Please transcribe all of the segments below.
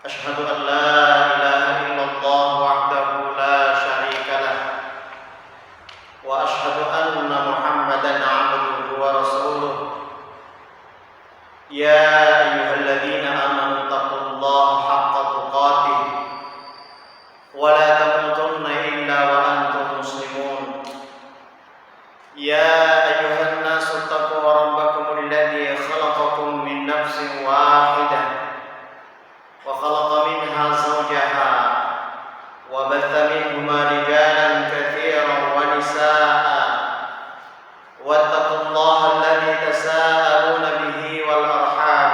أشهد أن لا إله إلا الله وحده لا شريك له وأشهد أن محمدا عبده ورسوله يا أيها الذين آمنوا اتقوا الله حق تقاته ولا تموتن إلا وأنتم مسلمون يا أيها الناس اتقوا ربكم الذي خلقكم من نفس واحدة وخلق منها زوجها وبث منهما رجالا كثيرا ونساء واتقوا الله الذي تساءلون به والأرحام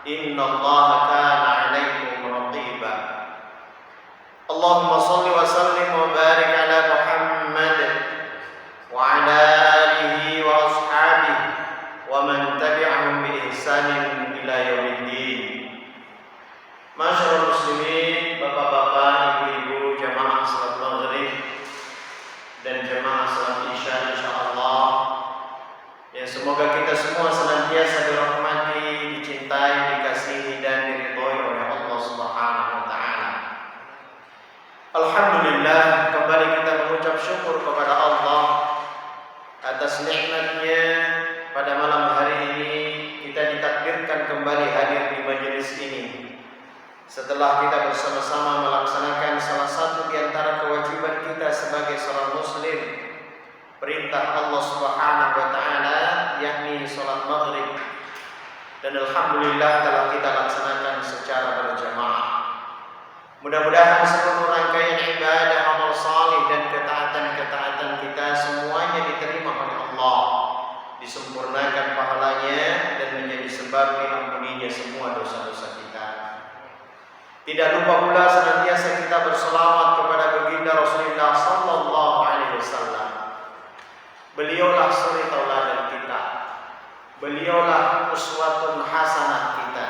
إن الله كان عليكم رقيبا اللهم صل وسلم وبارك على محمد وعلى آله وأصحابه ومن تبعهم بإحسان إلى يوم الدين. Masyaallah muslimin, bapak-bapak, ibu-ibu, jamaah salat maghrib dan jamaah salat isya insyaallah. Ya, semoga kita semua senantiasa dirahmati, dicintai, dikasihi dan diridhoi oleh Allah Subhanahu wa taala. Alhamdulillah, kembali kita mengucap syukur kepada Allah atas nikmatnya pada malam hari ini kita ditakdirkan kembali hadir di majelis ini. Setelah kita bersama-sama melaksanakan salah satu di antara kewajiban kita sebagai seorang muslim, perintah Allah Subhanahu wa taala, yakni salat maghrib. Dan alhamdulillah telah kita laksanakan secara berjamaah. Mudah-mudahan seluruh rangkaian ibadah, amal salih dan ketaatan-ketaatan kita semuanya diterima oleh Allah, disempurnakan pahalanya dan menjadi sebab diampuninya semua dosa-dosa kita. Tidak lupa pula senantiasa kita berselawat kepada baginda Rasulullah sallallahu alaihi wasallam. Beliaulah suri tauladan kita. Beliaulah uswatun hasanah kita.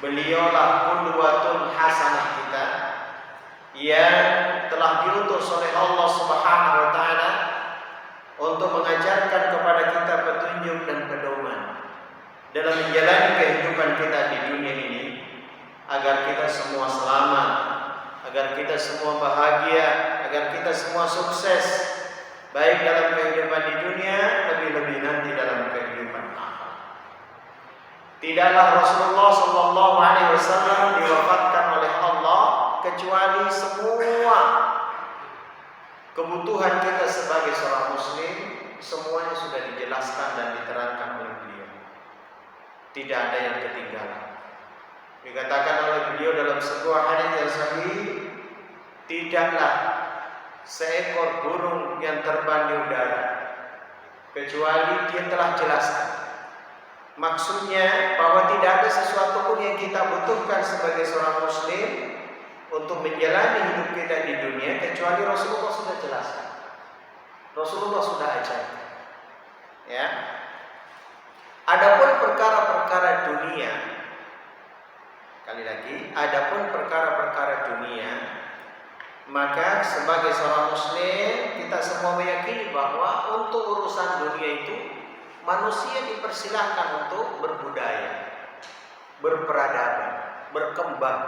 Beliaulah qudwatun hasanah kita yang telah diutus oleh Allah Subhanahu wa taala untuk mengajarkan kepada kita petunjuk dan pedoman dalam menjalani kehidupan kita di dunia ini, agar kita semua selamat, agar kita semua bahagia, agar kita semua sukses, baik dalam kehidupan di dunia, lebih-lebih nanti dalam kehidupan akhirat. Tidaklah Rasulullah sallallahu alaihi wasallam diwafatkan oleh Allah kecuali semua kebutuhan kita sebagai seorang muslim semuanya sudah dijelaskan dan diterangkan oleh beliau. Tidak ada yang ketinggalan. Dikatakan oleh beliau dalam sebuah hadis yang sahih, tidaklah seekor burung yang terbang di udara kecuali dia telah jelaskan. Maksudnya bahwa tidak ada sesuatu pun yang kita butuhkan sebagai seorang muslim untuk menjalani hidup kita di dunia kecuali Rasulullah sudah jelaskan. Rasulullah sudah ajarkan. Ya. Adapun perkara-perkara dunia, kali lagi, adapun perkara-perkara dunia, maka sebagai seorang muslim kita semua meyakini bahwa untuk urusan dunia itu manusia dipersilahkan untuk berbudaya, berperadaban, berkembang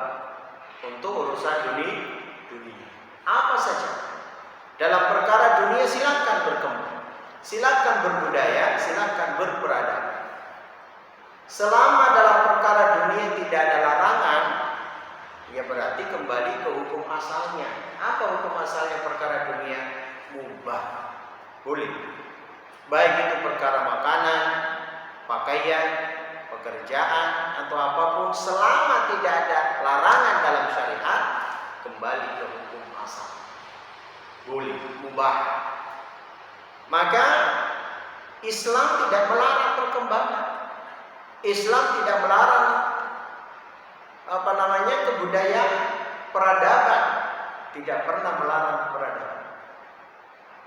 untuk urusan dunia. Apa saja dalam perkara dunia silakan berkembang, silakan berbudaya, silakan berperadaban. Selama dalam perkara dunia tidak ada larangan, ya berarti kembali ke hukum asalnya. Apa hukum asalnya perkara dunia? Mubah, boleh. Baik itu perkara makanan, pakaian, pekerjaan atau apapun, selama tidak ada larangan dalam syariat, kembali ke hukum asal. Boleh, mubah. Maka Islam tidak melarang perkembangan. Islam tidak melarang kebudayaan, peradaban, tidak pernah melarang peradaban.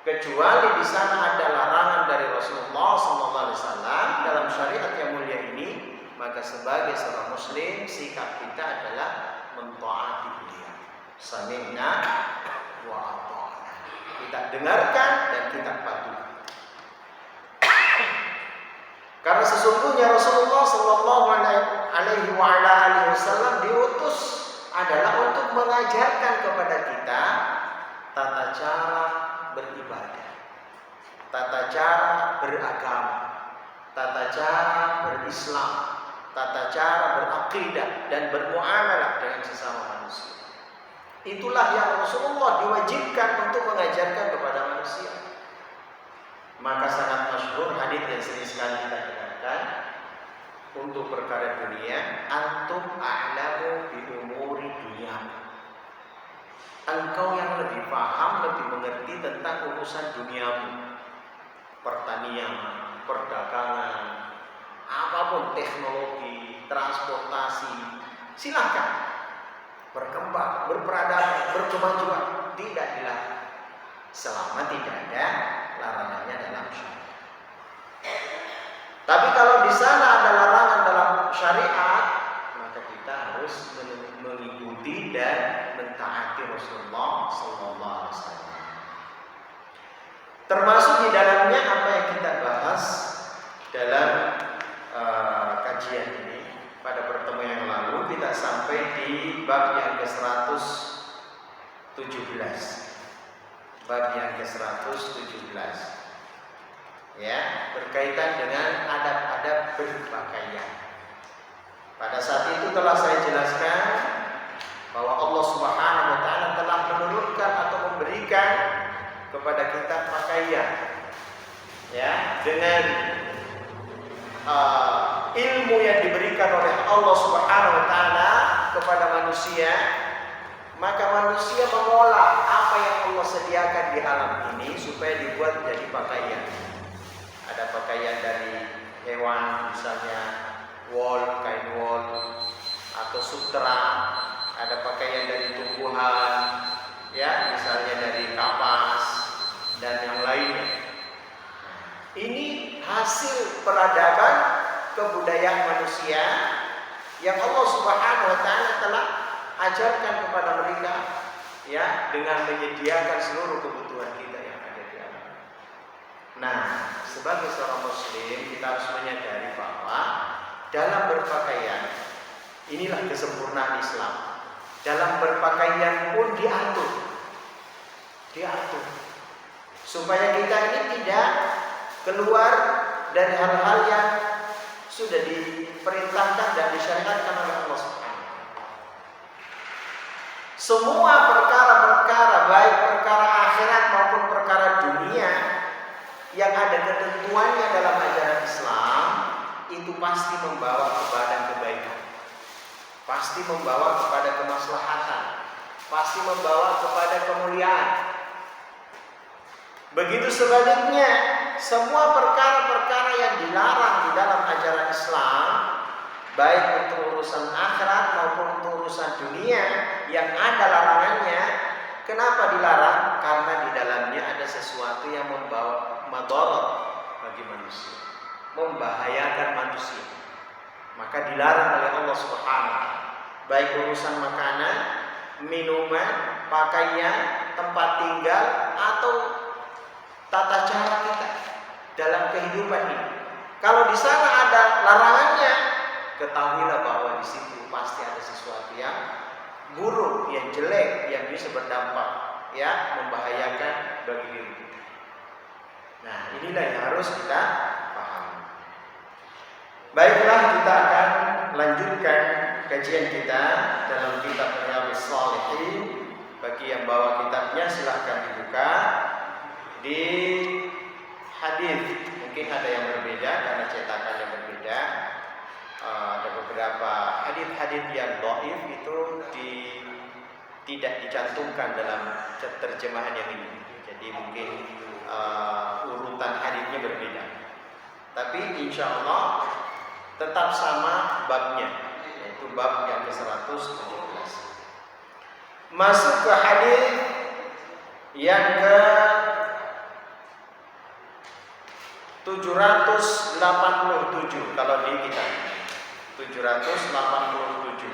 Kecuali di sana ada larangan dari Rasulullah SAW dalam syariat yang mulia ini, maka sebagai seorang muslim sikap kita adalah mentaati beliau. Sami'na wa ata'na. Kita dengarkan dan kita patuhi. Karena sesungguhnya Rasulullah sallallahu alaihi wasallam diutus adalah untuk mengajarkan kepada kita tata cara beribadah, tata cara beragama, tata cara berislam, tata cara berakidah dan bermuamalah dengan sesama manusia. Itulah yang Rasulullah diwajibkan untuk mengajarkan kepada manusia. Maka sangat masyhur hadis yang sering sekali kita dengarkan untuk perkara dunia, antum a'lamu bi umuri dunya. Engkau yang lebih paham, lebih mengerti tentang urusan duniamu, pertanian, perdagangan, apapun, teknologi, transportasi, silahkan berkembang, berperadaban, berkemajuan, tidak dilarang selama tidak ada larangannya dalam syariat. Tapi kalau di sana ada larangan dalam syariat, maka kita harus mengikuti dan mentaati Rasulullah SAW. Termasuk di dalamnya apa yang kita bahas dalam kajian ini. Pada pertemuan yang lalu kita sampai di bab yang ke-117. Bab yang ke-117. Ya, berkaitan dengan adab-adab berpakaian. Pada saat itu telah saya jelaskan bahwa Allah Subhanahu wa taala telah menurunkan atau memberikan kepada kita pakaian, ya, dengan ilmu yang diberikan oleh Allah Subhanahu wa taala kepada manusia, maka manusia mengolah apa yang Allah sediakan di alam ini supaya dibuat menjadi pakaian. Ada pakaian dari hewan, misalnya wol, kain wol atau sutra, ada pakaian dari tumbuhan, ya, misalnya dari kapas dan yang lainnya. Ini hasil peradaban kebudayaan manusia yang Allah Subhanahu wa taala telah ajarkan kepada mereka, ya, dengan menyediakan seluruh kebutuhan kita yang ada di alam. Nah, sebagai seorang muslim kita harus menyadari bahwa dalam berpakaian inilah kesempurnaan Islam. Dalam berpakaian pun diatur supaya kita ini tidak keluar dari hal-hal yang sudah diperintahkan dan disyariatkan oleh Allah Subhanahu. Semua perkara-perkara, baik perkara akhirat maupun perkara dunia yang ada ketentuannya dalam ajaran Islam, itu pasti membawa kepada kebaikan, pasti membawa kepada kemaslahatan, pasti membawa kepada kemuliaan. Begitu sebaliknya, semua perkara-perkara yang dilarang di dalam ajaran Islam, baik untuk urusan akhirat maupun untuk urusan dunia yang ada larangannya, kenapa dilarang? Karena di dalamnya ada sesuatu yang membawa madarat bagi manusia, membahayakan manusia. Maka dilarang oleh Allah Subhanahu wa taala, baik urusan makanan, minuman, pakaian, tempat tinggal, atau tata cara kita dalam kehidupan ini. Kalau di sana ada larangannya, ketahuilah bahwa di situ pasti ada sesuatu yang buruk, yang jelek, yang bisa berdampak, ya, membahayakan bagi diri kita. Nah, inilah yang harus kita pahami. Baiklah, kita akan lanjutkan kajian kita dalam kitab Riyadhus Shalihin. Bagi yang bawa kitabnya silahkan dibuka di hadis. Mungkin ada yang berbeda karena cetakannya berbeda. Ada beberapa hadis-hadis yang dhaif itu tidak dicantumkan dalam terjemahan yang ini. Jadi mungkin urutan hadisnya berbeda. Tapi insya Allah tetap sama babnya, yaitu bab yang ke-117. Masuk ke hadis yang ke 787 kalau di kita 787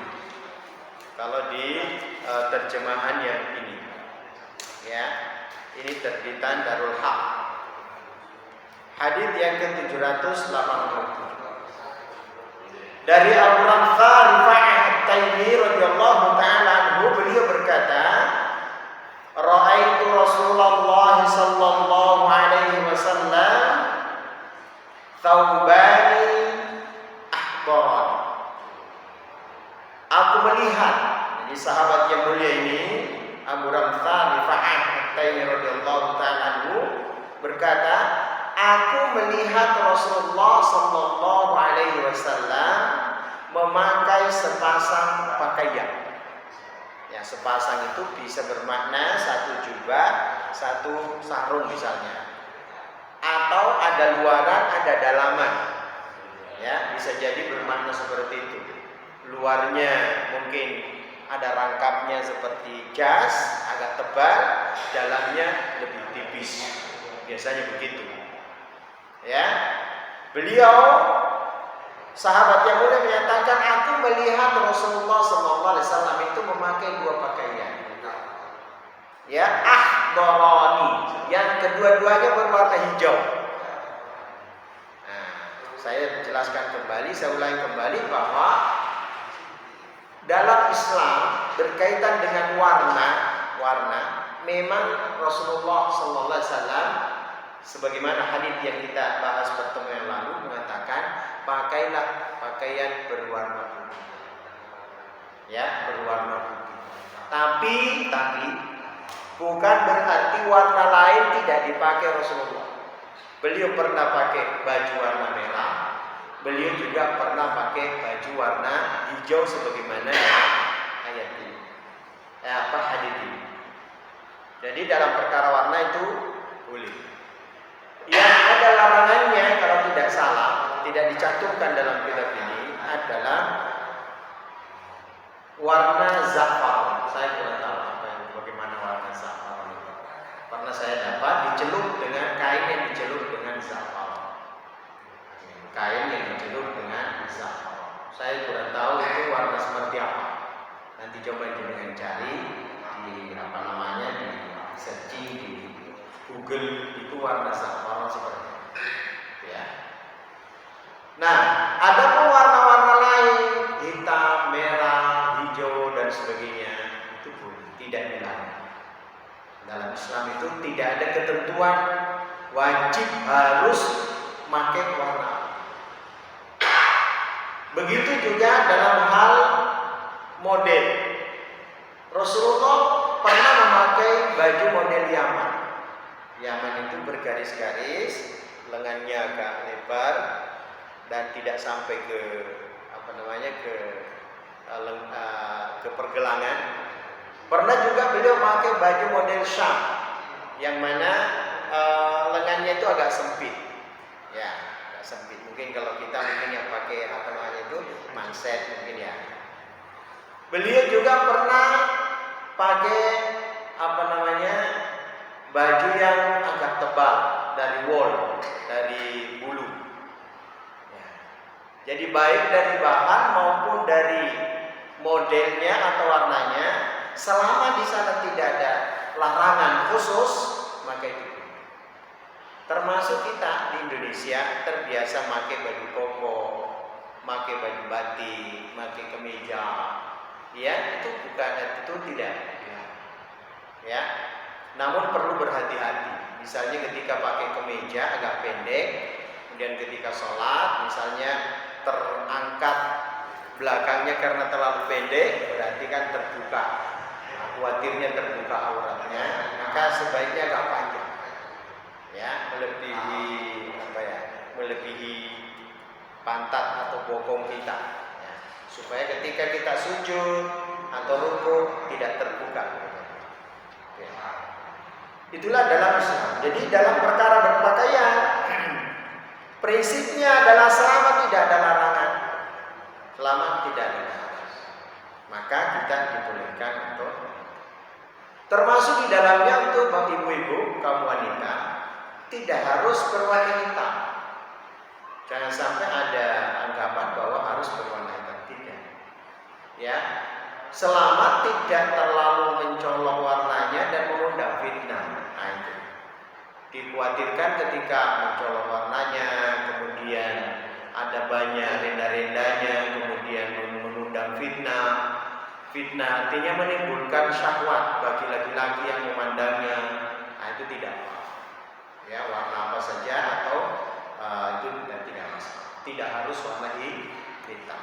kalau di terjemahan yang ini, ya, ini terbitan Darul Haq. Hadis yang ke 787 dari Abu Ramzah Rifa'ah At-Taimi radhiyallahu taala melihat. Jadi sahabat yang mulia ini Abu Ramtha Rifa'ah At-Taimi radhiyallahu ta'ala anhu berkata, aku melihat Rasulullah sallallahu alaihi wasallam memakai sepasang pakaian. Ya, sepasang itu bisa bermakna satu jubah, satu sarung misalnya. Atau ada luaran, ada dalaman. Ya, bisa jadi bermakna seperti itu. Luarnya mungkin ada rangkapnya seperti jas, agak tebal, dalamnya lebih tipis. Biasanya begitu. Ya. Beliau sahabat yang mulia menyatakan, aku melihat Rasulullah SAW itu memakai dua pakaian. Ya, akhdharani, yang kedua-duanya berwarna hijau. Nah, saya jelaskan kembali, saya ulangi kembali bahwa dalam Islam berkaitan dengan warna memang Rasulullah SAW sebagaimana hadis yang kita bahas pertemuan yang lalu mengatakan, pakailah pakaian berwarna putih. Ya, berwarna putih. Tapi bukan berarti warna lain tidak dipakai Rasulullah. Beliau pernah pakai baju warna merah. Beliau juga pernah pakai baju warna hijau sebagaimana ayat ini. Hadis ini. Jadi dalam perkara warna itu boleh. Yang ada larangannya kalau tidak salah, tidak dicantumkan dalam kitab ini adalah warna za'faran. Saya kurang tahu bagaimana warna za'faran itu. Karena saya dapat dicelup dengan kain yang dicelup dengan za'faran. Kain yang dicelup dengan za'faran. Saya kurang tahu itu warna seperti apa. Nanti coba dengan cari di di searching di Google, itu warna za'faran seperti itu. Ya. Nah, ada pun warna-warna lain, hitam, merah, hijau dan sebagainya, itu pun tidak dilarang. Dalam Islam itu tidak ada ketentuan wajib harus pakai warna. Begitu juga dalam hal model. Rasulullah pernah memakai baju model Yaman. Yaman itu bergaris-garis, lengannya agak lebar dan tidak sampai ke ke pergelangan. Pernah juga beliau memakai baju model Syam yang mana lengannya itu agak sempit. Ya, agak sempit. Mungkin kalau kita yang pakai itu manset mungkin ya. Beliau juga pernah pakai baju yang agak tebal dari wool, dari bulu. Ya. Jadi baik dari bahan maupun dari modelnya atau warnanya, selama di sana tidak ada larangan khusus, maka itu. Termasuk kita di Indonesia terbiasa pakai baju koko, pakai baju batik, pakai kemeja. Ya, itu tidak. Ya. Namun perlu berhati-hati. Misalnya ketika pakai kemeja agak pendek, kemudian ketika sholat misalnya terangkat belakangnya karena terlalu pendek, berarti kan terbuka. Khawatirnya terbuka auratnya, maka sebaiknya agak panjang. Ya, melebihi pantat atau bokong kita. Ya, supaya ketika kita sujud atau rukuk tidak terbuka. Itulah dalam Islam. Jadi dalam perkara berpakaian, prinsipnya adalah selama tidak ada larangan, maka kita dibolehkan untuk, termasuk di dalamnya untuk bagi ibu-ibu kaum wanita tidak harus berwarna hitam. Jangan sampai ada anggapan bahwa harus berwarna hitam, tidak. Ya. Selama tidak terlalu mencolok warnanya dan mengundang fitnah. Nah, itu dikhawatirkan ketika mencolok warnanya, kemudian ada banyak renda-rendanya, kemudian mengundang fitnah. Fitnah artinya menimbulkan syahwat bagi laki-laki yang memandangnya. Nah, itu tidak apa. Ya, warna apa saja atau itu tidak masalah. Tidak harus warna hitam.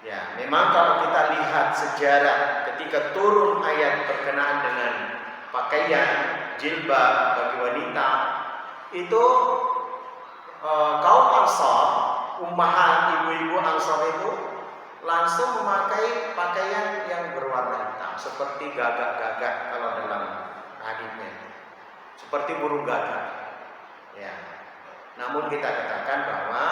Ya, memang kalau kita lihat sejarah ketika turun ayat berkenaan dengan pakaian jilbab bagi wanita, itu kaum Ansar, ummahat ibu-ibu Ansar itu langsung memakai pakaian yang berwarna hitam seperti gagak-gagak kalau dalam hadisnya, seperti burung gagak. Ya. Namun kita katakan bahwa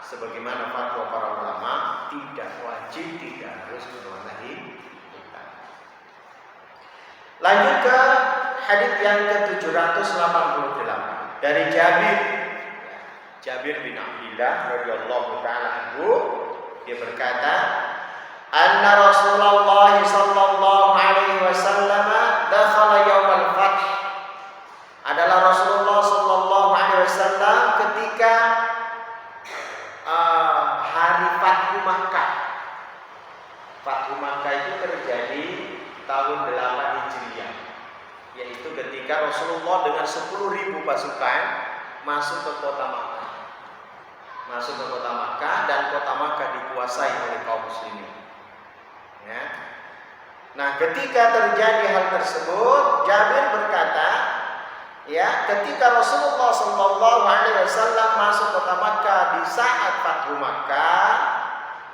sebagaimana fatwa para ulama, tidak wajib, tidak harus berwarna hitam. Lanjut ke hadis yang ke-788 dari Jabir bin Abdullah radhiyallahu taala anhu, dia berkata, "Anna Rasulullah sallallahu alaihi wasallam dakhala yaumal fath." Adalah Rasulullah sallallahu alaihi wasallam ketika hari Fathu Makkah. Fathu Makkah itu terjadi tahun 8 Hijriah, yaitu ketika Rasulullah dengan 10.000 pasukan masuk ke kota Makkah. Masuk ke kota Makkah, dan kota Makkah dikuasai oleh kaum muslimin. Ya. Nah, ketika terjadi hal tersebut, Jabir berkata, ya, ketika Rasulullah sallallahu alaihi wasallam masuk kota Makkah di saat Fathu Makkah,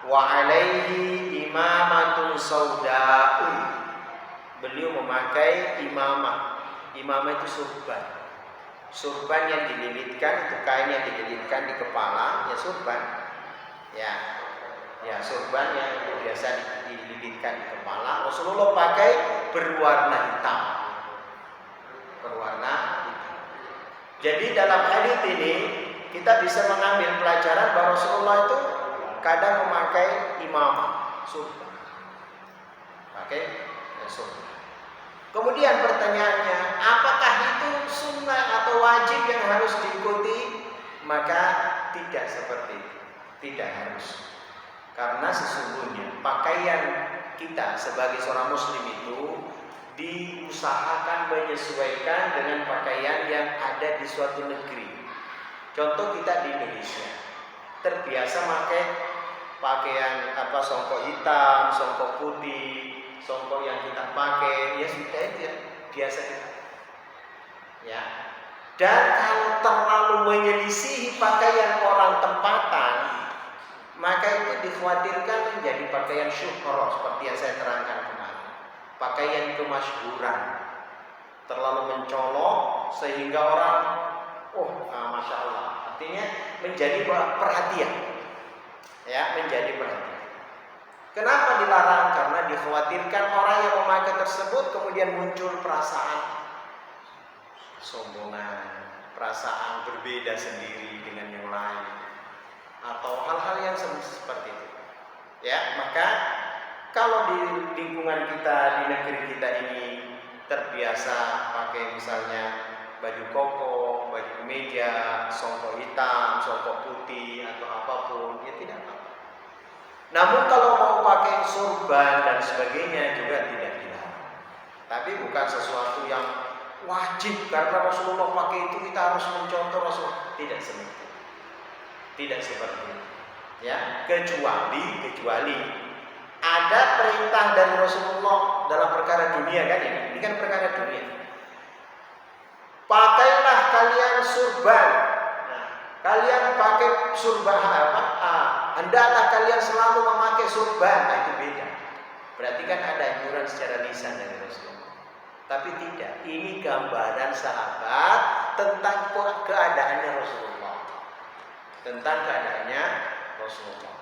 wa alaihi imamatun sauda'un. Beliau memakai imamah. Imamah itu surban. Surban yang dililitkan, itu kain yang dililitkan di kepala, ya surban. Ya, surban yang biasa dililitkan di kepala. Rasulullah pakai berwarna hitam. Berwarna hitam. Jadi dalam hadis ini kita bisa mengambil pelajaran bahwa Rasulullah itu kadang memakai imamah, surban. Pakai surban. Kemudian pertanyaannya, apakah itu sunnah atau wajib yang harus diikuti? Maka tidak seperti itu. Tidak harus. Karena sesungguhnya pakaian kita sebagai seorang muslim itu diusahakan menyesuaikan dengan pakaian yang ada di suatu negeri. Contoh, kita di Indonesia terbiasa pakai pakaian songkok hitam, songkok putih, songkok yang kita pakai, ya sudah itu ya, biasa kita. Ya. Dan kalau terlalu menyelisihi pakaian orang tempatan, maka itu dikhawatirkan menjadi pakaian syuhra, seperti yang saya terangkan kemarin. Pakaian kemasyhuran, terlalu mencolok sehingga orang, masya Allah, artinya menjadi perhatian. Ya, menjadi perhatian. Kenapa dilarang? Karena dikhawatirkan orang yang memakai tersebut kemudian muncul perasaan sombongan, perasaan berbeda sendiri dengan yang lain, atau hal-hal yang seperti itu. Ya, maka kalau di lingkungan kita, di negeri kita ini terbiasa pakai misalnya baju koko, baju kemeja, songkok hitam, songkok putih, atau apapun, ya tidak apa-apa. Namun kalau mau pakai surban dan sebagainya juga tidak dilarang. Tapi bukan sesuatu yang wajib karena Rasulullah pakai itu kita harus mencontoh Rasulullah. Tidak seperti itu. Tidak seperti itu. Ya, kecuali ada perintah dari Rasulullah dalam perkara dunia kan ini. Ini kan perkara dunia. Pakailah kalian surban. Kalian pakai surban hendaklah kalian selalu memakai surban. Nah, itu beda. Berarti kan ada anjuran secara lisan dari Rasulullah. Tapi tidak. Ini gambaran sahabat tentang keadaannya Rasulullah. Tentang keadaannya Rasulullah.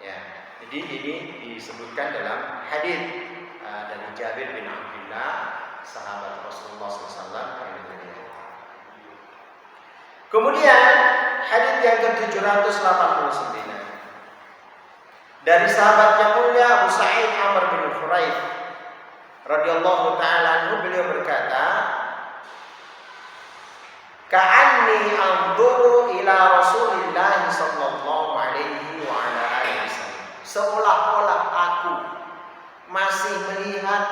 Ya. Jadi ini disebutkan dalam hadis dari Jabir bin Abdullah, sahabat Rasulullah SAW. Kemudian hadis yang ke-789 dari sahabat yang mulia Abu Sa'id Amr bin Khuraif radhiyallahu taala anhu, beliau berkata, "Ka'anni anzuru ila Rasulillah sallallahu alaihi wa ala alihi wasallam." Seolah-olah aku masih melihat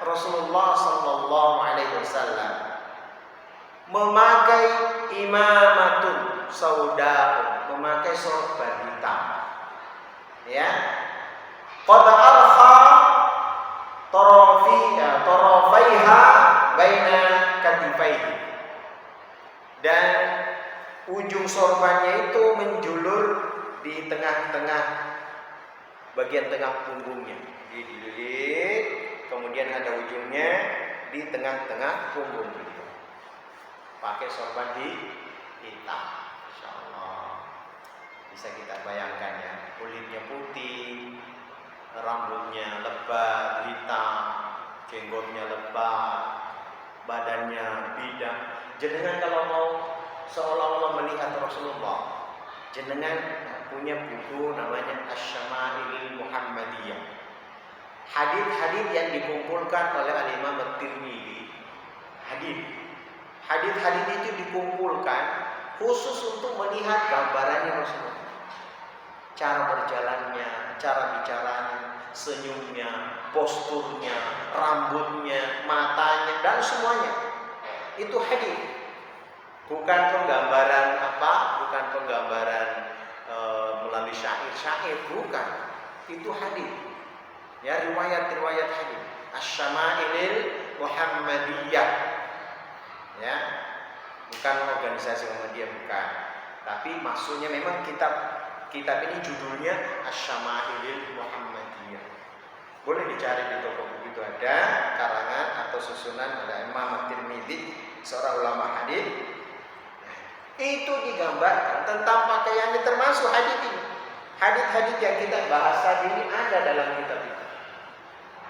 Rasulullah sallallahu alaihi wasallam memakai imamatun sauda'un, memakai sorban hitam. Ya, qad arha tarafaiha baina katifaihi, dan ujung sorbannya itu menjulur di tengah-tengah bagian tengah punggungnya. Dililit, kemudian ada ujungnya di tengah-tengah punggung beliau. Pakai sorban hitam, insyaallah. Bisa kita bayangkan ya, kulitnya putih, rambutnya lebat hitam, jenggotnya lebat, badannya bidang. Jenengan kalau mau seolah-olah melihat Rasulullah, jenengan punya buku namanya Asy-Syamā'ilul Muhammadiyah. Hadits-hadits yang dikumpulkan oleh Al-Imam At-Tirmidzi. Hadits-hadits itu dikumpulkan khusus untuk melihat gambarannya Rasulullah. Cara berjalannya, cara bicaranya, senyumnya, posturnya, rambutnya, matanya, dan semuanya. Itu hadits. Bukan penggambaran bukan penggambaran melalui syair-syair, bukan. Itu hadits. Ya, riwayat-riwayat hadits. Asy-Syamā'ilul Muhammadiyah. Ya. Bukan organisasi Muhammadiyah, bukan. Tapi maksudnya memang kitab ini judulnya Asy-Syamā'ilul Muhammadiyah. Boleh dicari di toko buku, itu ada karangan atau susunan oleh Imam At-Tirmidzi, seorang ulama hadits. Itu digambarkan tentang pakaiannya, termasuk hadits ini. Hadits-hadits yang kita bahas tadi ini ada dalam kitab itu.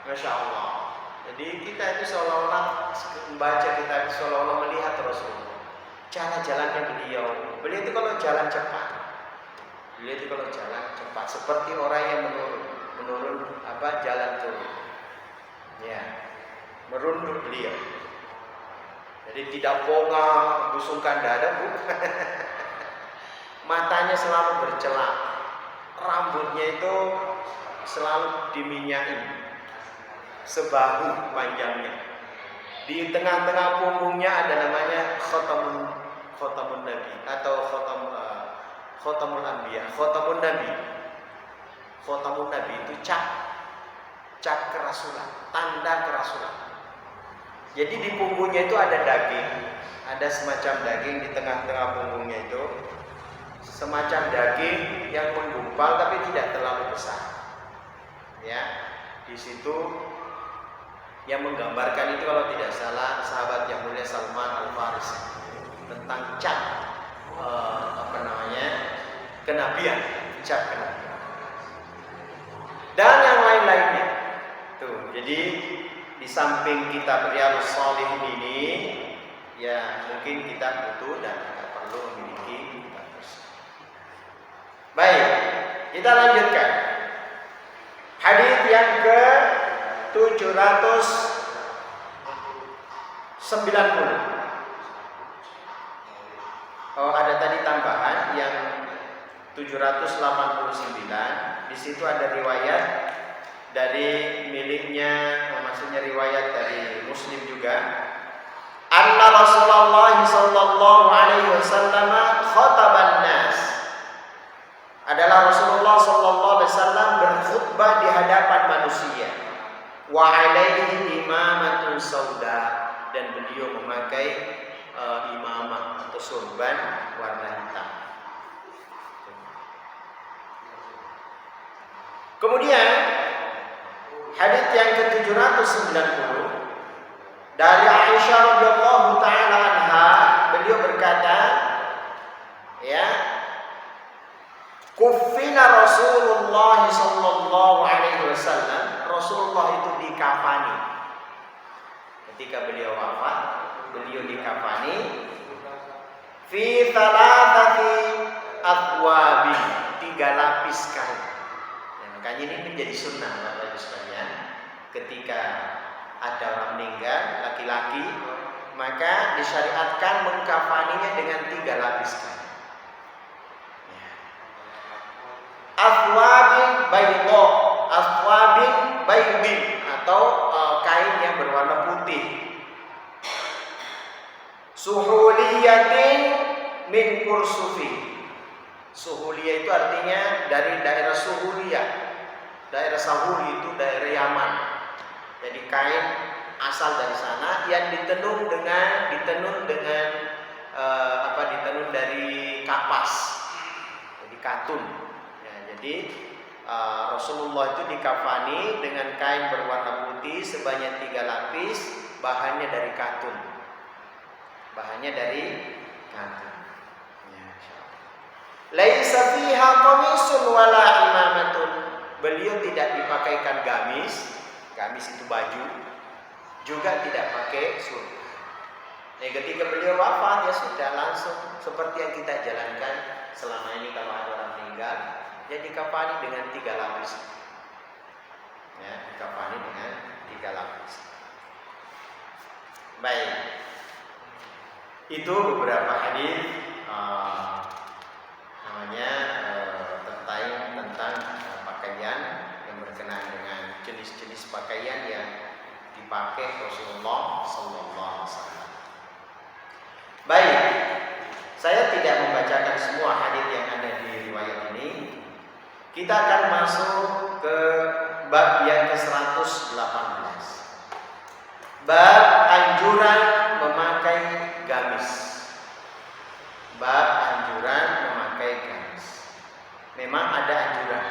Masya Allah. Jadi kita itu seolah-olah membaca kitab, seolah-olah melihat Rasulullah. Cara jalannya beliau itu kalau jalan cepat. Beliau itu kalau jalan cepat, seperti orang yang menurun jalan turun. Ya, merunduk beliau. Jadi tidak bongkar, busungkan dada, bukan. Matanya selalu bercelak, rambutnya itu selalu diminyaki, sebahu panjangnya. Di tengah-tengah punggungnya ada namanya khotamun nabi atau khotamul anbiya. Khotamun nabi itu cap kerasulan, tanda kerasulan. Jadi di punggungnya itu ada daging, ada semacam daging di tengah-tengah punggungnya itu, semacam daging yang menggumpal tapi tidak terlalu besar. Ya, di situ yang menggambarkan itu kalau tidak salah sahabat yang mulia Salman Al-Farisi tentang cap kenabian, cap kenabian. Dan yang lain-lainnya. Tuh, jadi di samping kitab Riyadhus Shalihin ini, ya mungkin kita butuh dan kita perlu memiliki kitab tersebut. Baik, kita lanjutkan. Hadits yang ke 790. Oh, ada tadi tambahan yang 789. Di situ ada riwayat dari miliknya, maksudnya riwayat dari Muslim juga. Anna Rasulullah sallallahu alaihi wasallam khataban nas. Adalah Rasulullah sallallahu alaihi wasallam berkhutbah di hadapan manusia. Wa alaihi imamatun sauda, dan beliau memakai imamah atau sorban warna hitam. Kemudian hadits yang ke-790 dari Aisyah radhiyallahu taala anha, beliau berkata, ya, kuffina Rasulullah sallallahu alaihi wasallam, Rasulullah itu dikafani. Ketika beliau wafat, beliau dikafani fi thalathati athwabin, 3 lapis kain. Makanya ini menjadi sunnah Bapak Ibu sekalian. Ketika ada orang meninggal laki-laki, maka disyariatkan mengkafaninya dengan 3 lapis kain. Athwabin bayda, athwabin baydin, atau kain yang berwarna putih. Suhuliyatin min kursufi. Suhuliyah itu artinya dari daerah Suhuliyah. Daerah Sahuli itu daerah Yaman. Jadi kain asal dari sana yang ditenun dari kapas, jadi katun. Ya, jadi Rasulullah itu dikafani dengan kain berwarna putih sebanyak 3 lapis, bahannya dari katun. Ya, laisa fiha qamisun wala imamatun. Beliau tidak dipakaikan gamis itu baju, juga tidak pakai surga. Ketika beliau wafat, ya sudah, langsung seperti yang kita jalankan selama ini. Kalau ada orang meninggal, ya dikafani dengan 3 lapis. Ya, dikafani dengan 3 lapis. Baik, itu beberapa hadis tentang pakaian yang berkenaan dengan jenis-jenis pakaian yang dipakai Rasulullah Sallallahu Alaihi Wasallam. Baik, saya tidak membacakan semua hadis yang ada di riwayat ini. Kita akan masuk ke bab yang ke-118. Bab anjuran memakai gamis. Bab anjuran memakai gamis. Memang ada anjuran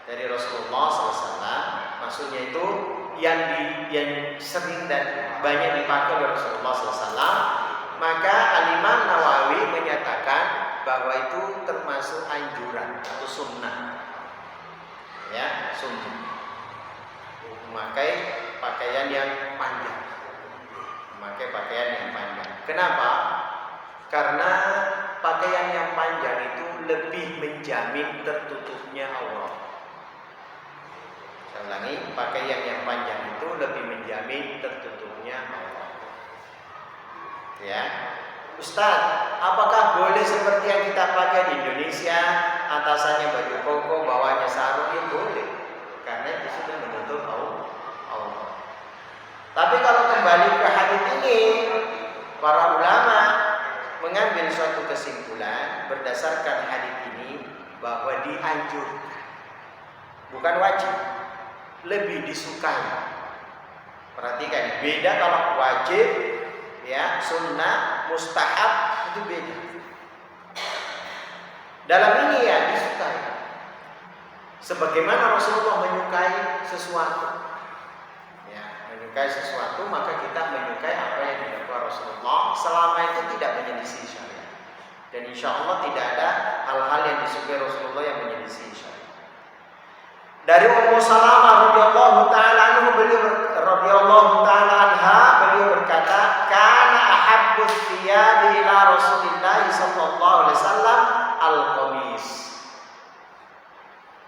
dari Rasulullah SAW. Maksudnya itu yang sering dan banyak dipakai oleh Rasulullah SAW. Maka Al-Imam Nawawi menyatakan bahwa itu termasuk anjuran atau sunnah. Ya, sunnah. Memakai pakaian yang panjang. Kenapa? Karena pakaian yang panjang itu lebih menjamin tertutupnya aurat. Saya ulangi, pakaian yang panjang itu lebih menjamin tertutupnya aurat. Ya, Ustaz, apakah boleh seperti yang kita pakai di Indonesia, atasannya baju koko, bawahnya sarung? Ya boleh, karena itu sudah menutup aurat. Tapi kalau kembali ke hadis ini, para ulama mengambil suatu kesimpulan berdasarkan hadis ini bahwa dianjurkan, bukan wajib, lebih disukai. Perhatikan, beda kalau wajib, ya, sunnah, mustahab, itu beda. Dalam ini ya disukai. Sebagaimana Rasulullah menyukai sesuatu, maka kita menyukai apa yang dilakukan Rasulullah selama itu tidak menyelisih syariat. Dan insya Allah tidak ada hal-hal yang disukai Rasulullah yang menyelisih syariat. Dari Ummu Salamah radhiyallahu taala anha, beliau berkata, "Kana ahabbus thiyabi ila Rasulillah sallallahu alaihi wasallam al-qamis."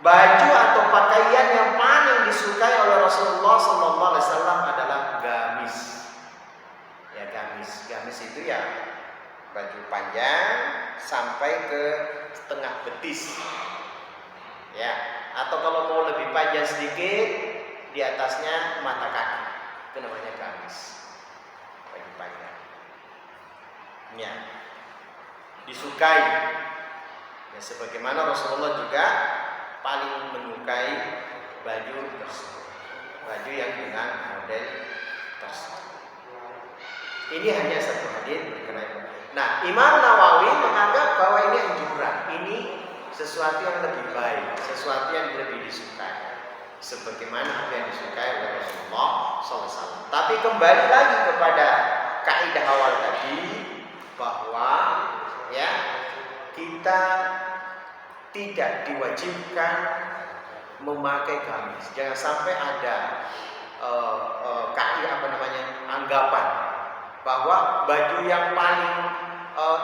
Baju atau pakaian yang paling disukai oleh Rasulullah sallallahu alaihi wasallam adalah gamis. Ya, gamis itu ya baju panjang sampai ke setengah betis. Ya, atau kalau mau lebih panjang sedikit, di atasnya mata kaki. Itu namanya gamis. Baju panjang. Ya, disukai. Ya, sebagaimana Rasulullah juga paling menyukai baju tersebut, baju yang dengan model tersebut. Ini hanya satu hadis berkenaan. Nah, Imam Nawawi menganggap bahwa ini anjuran, ini sesuatu yang lebih baik, sesuatu yang lebih disukai, sebagaimana apa yang disukai oleh Rasulullah SAW. Tapi kembali lagi kepada kaidah awal tadi, bahwa ya kita tidak diwajibkan memakai gamis. Jangan sampai ada anggapan bahwa baju yang paling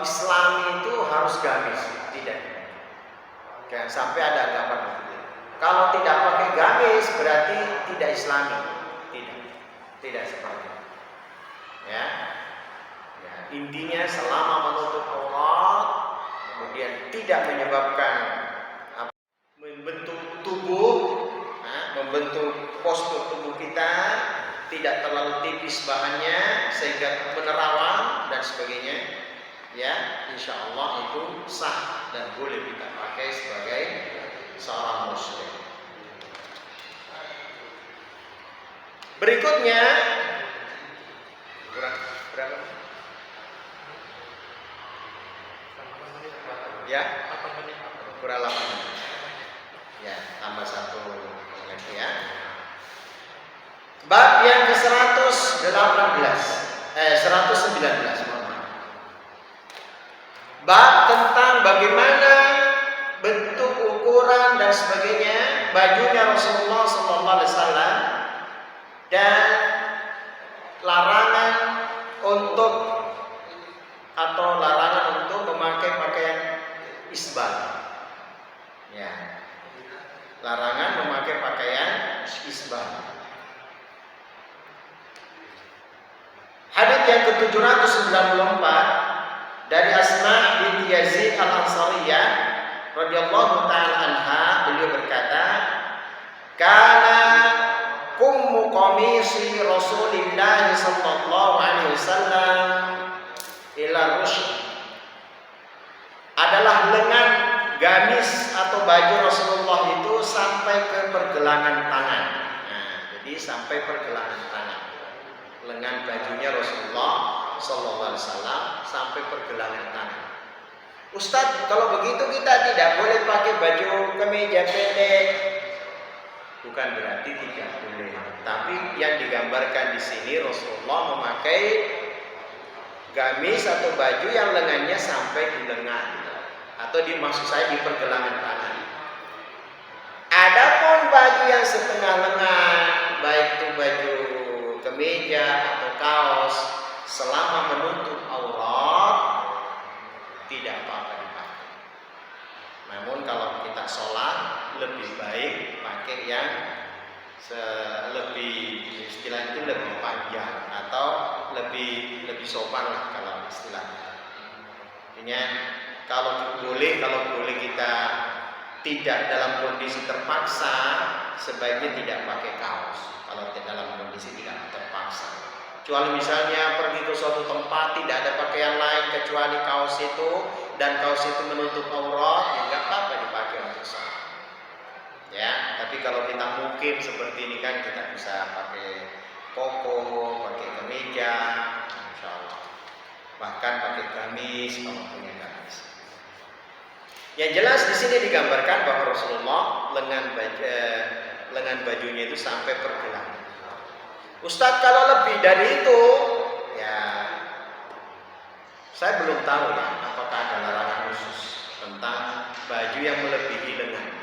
Islami itu harus gamis. Tidak. Jangan sampai ada anggapan begitu. Kalau tidak pakai gamis berarti tidak Islami. Tidak seperti itu. Ya. Intinya selama menutup aurat, kemudian tidak menyebabkan membentuk tubuh, membentuk postur tubuh kita, tidak terlalu tipis bahannya sehingga menerawang dan sebagainya, ya, insya Allah itu sah dan boleh kita pakai sebagai seorang muslim. Berikutnya kurang berapa? Ya, kurang 8 menit. Ya, tambah 1 lagi ya. Bab yang ke-119, 119, mohon maaf. Bab tentang bagaimana bentuk, ukuran dan sebagainya bajunya Rasulullah SAW dan larangan untuk memakai pakaian isbal. Ya. Larangan memakai pakaian isbal. Hadits yang ke-794 dari Asma binti Yazid Al-Ansariyah radhiyallahu taala anha, beliau berkata, "Kana kummu qamisi Rasulillah sallallahu alaihi wasallam ila rusy." Adalah lengan gamis atau baju Rasulullah itu sampai ke pergelangan tangan. Nah, jadi sampai pergelangan tangan. Lengan bajunya Rasulullah sallallahu alaihi wasallam sampai pergelangan tangan. Ustadz, kalau begitu kita tidak boleh pakai baju kemeja pendek. Bukan berarti tidak boleh. Tapi yang digambarkan di sini Rasulullah memakai gamis atau baju yang lengannya sampai di lengan, atau maksud saya di pergelangan tangan. Adapun baju yang setengah lengan, baik itu baju kemeja atau kaos, selama menutup aurat tidak apa-apa dipakai. Namun kalau kita sholat lebih baik pakai yang lebih, istilah itu lebih panjang atau lebih sopan lah kalau istilahnya. Artinya kalau boleh kita tidak dalam kondisi terpaksa, sebaiknya tidak pakai kaos. Kalau dalam kondisi tidak terpaksa, kecuali misalnya pergi ke suatu tempat tidak ada pakaian lain kecuali kaos itu, dan kaos itu menutup aurat, ya nggak apa-apa dipakai untuk sholat. Ya, tapi kalau kita mungkin seperti ini kan kita bisa pakai koko, pakai kemeja, insya Allah. Bahkan pakai gamis kalau punya gamis. Yang jelas di sini digambarkan bahwa Rasulullah lengan bajunya itu sampai pergelangan. Ustadz, kalau lebih dari itu, ya saya belum tahu ya apakah ada larangan khusus tentang baju yang melebihi lengan.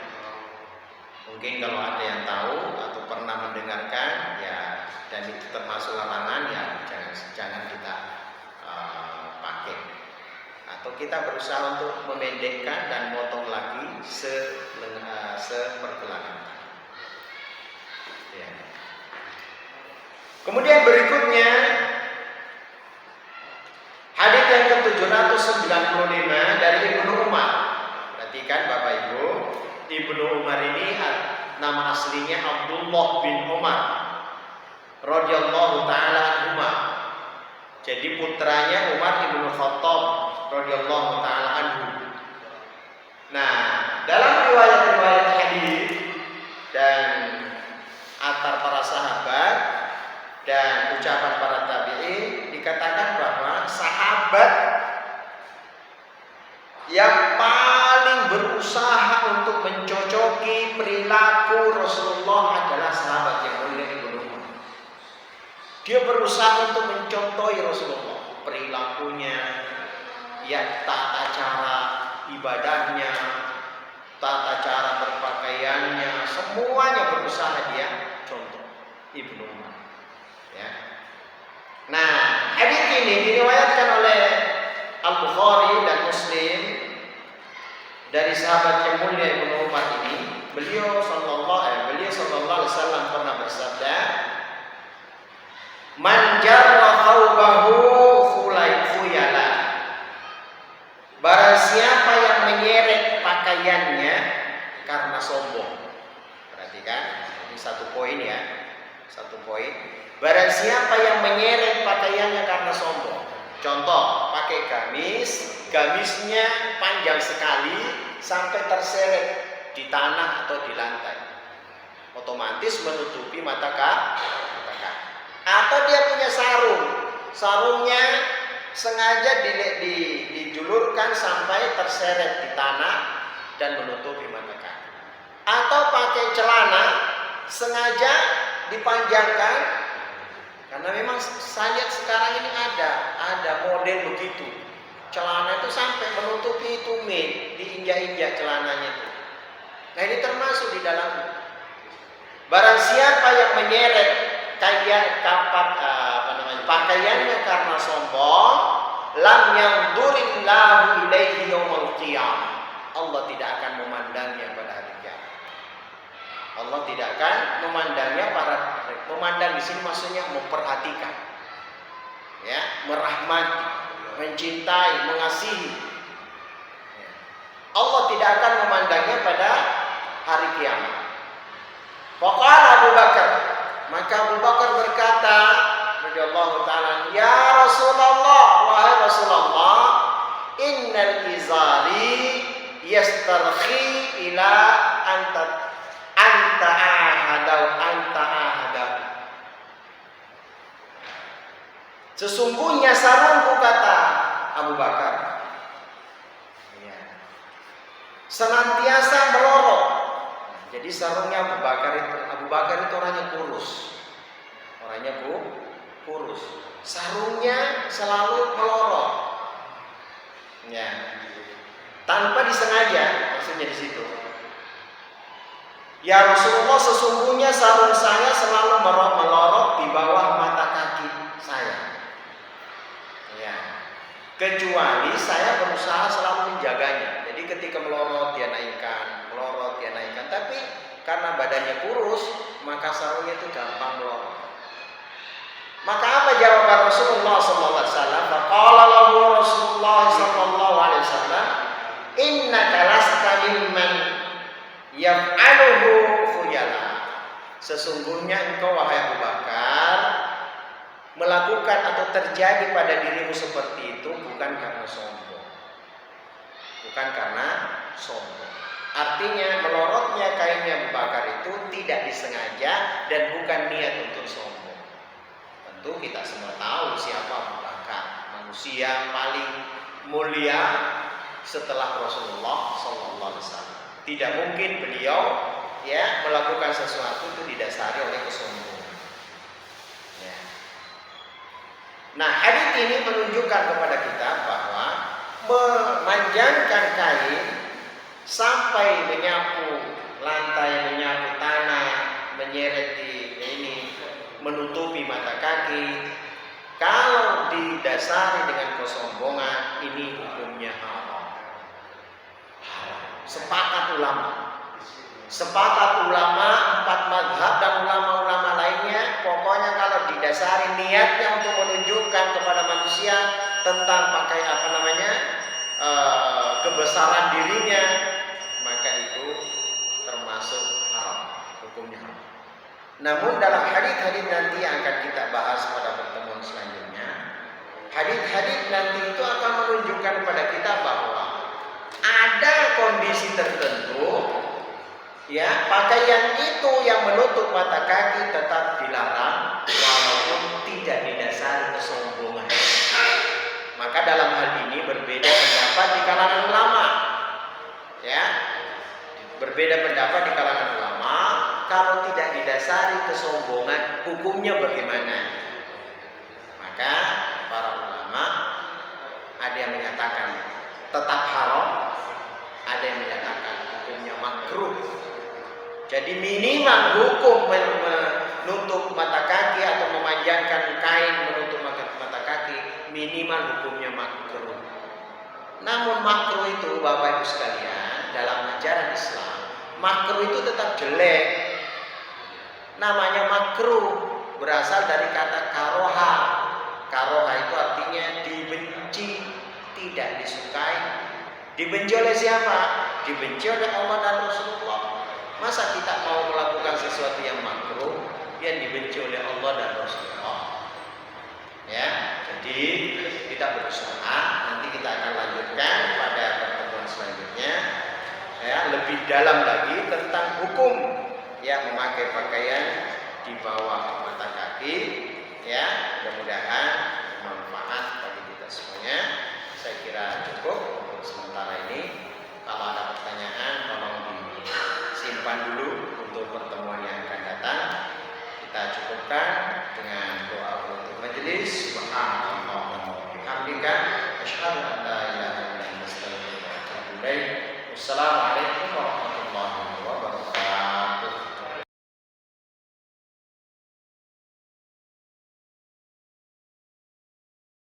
Mungkin kalau ada yang tahu atau pernah mendengarkan, ya, dan itu termasuk larangan, ya jangan kita pakai. Atau kita berusaha untuk memendekkan dan motong lagi sepergelangan. Ya. Kemudian berikutnya hadits yang ke-795 dari Ibnu Umar. Perhatikan Bapak Ibu, Ibnu Umar ini nama aslinya Abdullah bin Umar radhiyallahu taala anhuma. Jadi putranya Umar bin Khattab radhiyallahu taala anhu. Nah, dalam riwayat-riwayat hadis dan antar para sahabat dan ucapan para tabi'in dikatakan bahwa sahabat yang paling berusaha untuk mencocoki perilaku Rasulullah adalah sahabat yang mulia Ibnu Umar. Dia berusaha untuk mencontohi Rasulullah, perilakunya, ya, tata cara ibadahnya, tata cara berpakaiannya, semuanya berusaha dia contoh Ibnu Umar. Ya. Nah, hadits ini diriwayatkan oleh Al-Bukhari dan Muslim dari sahabat yang mulia Ibnu Umar ini. Beliau sallallahu alaihi wasallam pernah bersabda, "Man jarra thawbahu khuyala." Barang siapa yang menyeret pakaiannya karena sombong. Perhatikan, ini satu poin ya. Satu poin. Barang siapa yang menyeret pakaiannya karena sombong. Contoh, pakai gamisnya panjang sekali sampai terseret di tanah atau di lantai. Otomatis menutupi mata kaki. sarung. Sarungnya sengaja dijulurkan sampai terseret di tanah dan menutupi mata kaki. Atau pakai celana sengaja dipanjangkan, karena memang saya lihat sekarang ini ada model begitu. Celana itu sampai menutupi tumit, diinjak-injak celananya itu. Nah, ini termasuk di dalam. Barang siapa yang menyeret pakaiannya karena sombong, lam yanzurillahu ilaihi yaumil qiyamah. Allah tidak akan memandangnya pada hari kiamat. Allah tidak akan memandangnya memandang di sini maksudnya memperhatikan. Ya, merahmati, mencintai, mengasihi. Allah tidak akan memandangnya pada hari kiamat. Faqala Abu Bakar, maka Abu Bakar berkata, radhiyallahu ta'ala, ya Rasulullah, wahai Rasulullah, innal izari yastarkhi ila anta ahadau. Sesungguhnya sarungku, kata Abu Bakar, senantiasa melorot. Jadi sarungnya Abu Bakar itu orangnya kurus. Sarungnya selalu melorot. Ya. Tanpa disengaja, maksudnya di situ. Ya Rasulullah, sesungguhnya sarung saya selalu melorot di bawah mata kaki saya. Ya. Kecuali saya berusaha selalu menjaganya. Jadi ketika melorot dia naikkan. Tapi karena badannya kurus, maka sarungnya itu gampang melorot. Maka apa jawaban Rasulullah sallallahu alaihi wasallam? Faqala lahu Rasulullah sallallahu alaihi wasallam, innaka lasta mimman yaf'aluhu khuyala. Sesungguhnya engkau, wahai Abu Bakar, melakukan atau terjadi pada dirimu seperti itu bukan karena sombong. Artinya melorotnya kainnya Abu Bakar itu tidak disengaja dan bukan niat untuk sombong. Tentu kita semua tahu siapa Abu Bakar, manusia paling mulia setelah Rasulullah sallallahu alaihi wasallam. Tidak mungkin beliau melakukan sesuatu itu didasari oleh kesombongan. Ya. Nah, hadits ini menunjukkan kepada kita bahwa memanjangkan kain sampai menyapu lantai, menyapu tanah, menyeret menutupi mata kaki, kalau didasari dengan kesombongan, ini hukumnya haram. Sepakat ulama 4 mazhab dan ulama-ulama lainnya, pokoknya kalau didasari niatnya untuk menunjukkan kepada manusia tentang kebesaran dirinya, maka itu termasuk haram, hukumnya haram. Namun dalam hadits nanti yang akan kita bahas pada pertemuan selanjutnya, hadits nanti itu akan menunjukkan kepada kita bahwa ada kondisi tertentu, pakaian itu yang menutup mata kaki tetap dilarang walaupun tidak didasari kesombongan. Maka dalam hal ini berbeda pendapat di kalangan ulama. Berbeda pendapat di kalangan ulama, kalau tidak didasari kesombongan, hukumnya bagaimana? Maka para ulama ada yang menyatakan tetap haram, ada yang menyatakan hukumnya makruh. Jadi minimal hukum menutup mata kaki atau memanjangkan kain menutup mata kaki, minimal hukumnya makruh. Namun makruh itu, Bapak Ibu sekalian, dalam ajaran Islam, makruh itu tetap jelek. Namanya makruh berasal dari kata karoha. Karoha itu artinya dibenci, tidak disukai. Dibenci oleh siapa? Dibenci oleh Allah dan Rasulullah. Masa kita mau melakukan sesuatu yang makruh yang dibenci oleh Allah dan Rasulullah? Jadi kita berusaha, nanti kita akan lanjutkan pada pertemuan selanjutnya lebih dalam lagi tentang hukum memakai pakaian di bawah mata kaki. Mudah-mudahan saya kira cukup untuk sementara ini. Kalau ada pertanyaan tolong disimpan dulu untuk pertemuan yang akan datang. Kita cukupkan dengan doa untuk majelis. Subhanallah wa bihamdika asyhadu an la ilaha illa anta astaghfiruka wa atubu ilaik. Wassalamualaikum